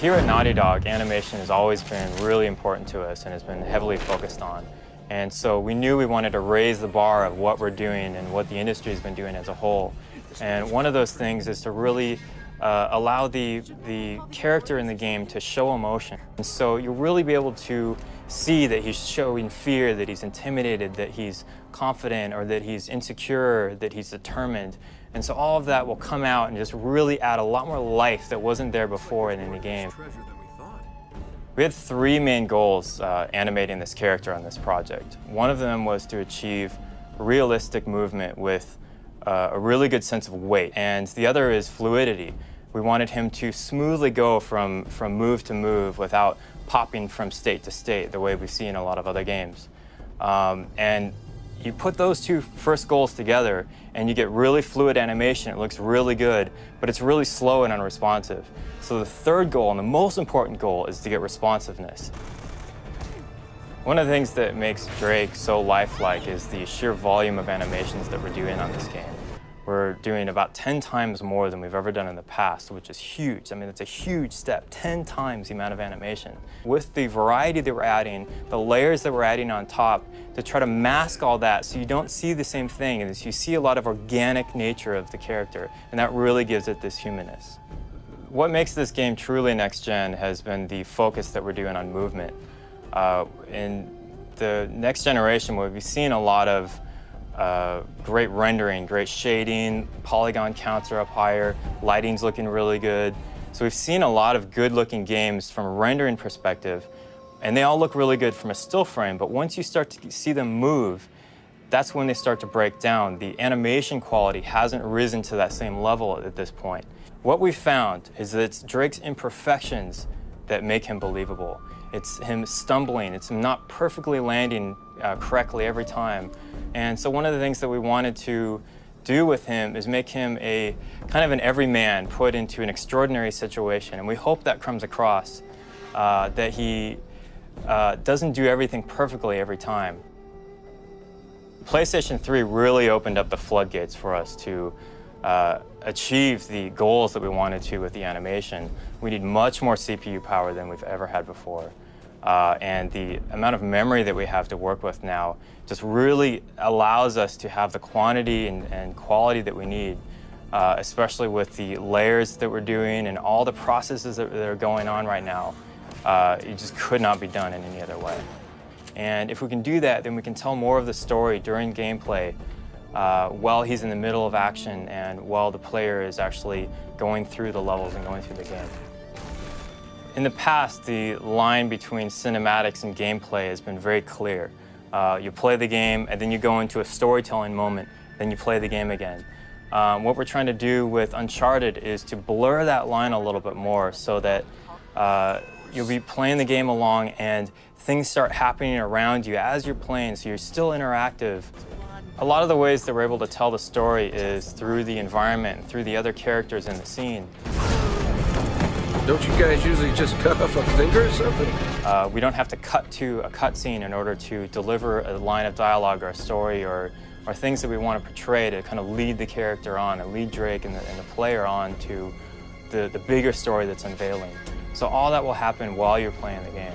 Here at Naughty Dog, animation has always been really important to us and has been heavily focused on. And so we knew we wanted to raise the bar of what we're doing and what the industry has been doing as a whole. And one of those things is to really allow the character in the game to show emotion. And so you'll really be able to see that he's showing fear, that he's intimidated, that he's confident, or that he's insecure, that he's determined. And so all of that will come out and just really add a lot more life that wasn't there before in the game. We had three main goals animating this character on this project. One of them was to achieve realistic movement with a really good sense of weight, and the other is fluidity. We wanted him to smoothly go from move to move without popping from state to state the way we see in a lot of other games. And you put those two first goals together and you get really fluid animation. It looks really good, but it's really slow and unresponsive. So the third goal, and the most important goal, is to get responsiveness. One of the things that makes Drake so lifelike is the sheer volume of animations that we're doing on this game. We're doing about 10 times more than we've ever done in the past, which is huge. I mean, it's a huge step, 10 times the amount of animation. With the variety that we're adding, the layers that we're adding on top, to try to mask all that so you don't see the same thing, and you see a lot of organic nature of the character, and that really gives it this humanness. What makes this game truly next-gen has been the focus that we're doing on movement. In the next generation, we've seen a lot of great rendering, great shading, polygon counts are up higher, lighting's looking really good. So we've seen a lot of good-looking games from a rendering perspective, and they all look really good from a still frame, but once you start to see them move, that's when they start to break down. The animation quality hasn't risen to that same level at this point. What we found is that it's Drake's imperfections that make him believable. It's him stumbling, it's him not perfectly landing correctly every time. And so one of the things that we wanted to do with him is make him a kind of an everyman put into an extraordinary situation. And we hope that comes across, that he doesn't do everything perfectly every time. PlayStation 3 really opened up the floodgates for us to achieve the goals that we wanted to with the animation. We need much more CPU power than we've ever had before. And the amount of memory that we have to work with now just really allows us to have the quantity and quality that we need, especially with the layers that we're doing and all the processes that are going on right now. It just could not be done in any other way. And if we can do that, then we can tell more of the story during gameplay while he's in the middle of action and while the player is actually going through the levels and going through the game. In the past, the line between cinematics and gameplay has been very clear. You play the game, and then you go into a storytelling moment, then you play the game again. What we're trying to do with Uncharted is to blur that line a little bit more so that you'll be playing the game along and things start happening around you as you're playing, so you're still interactive. A lot of the ways that we're able to tell the story is through the environment and through the other characters in the scene. Don't you guys usually just cut off a finger or something? We don't have to cut to a cutscene in order to deliver a line of dialogue or a story or things that we want to portray to kind of lead the character on and lead Drake and the player on to the bigger story that's unveiling. So all that will happen while you're playing the game.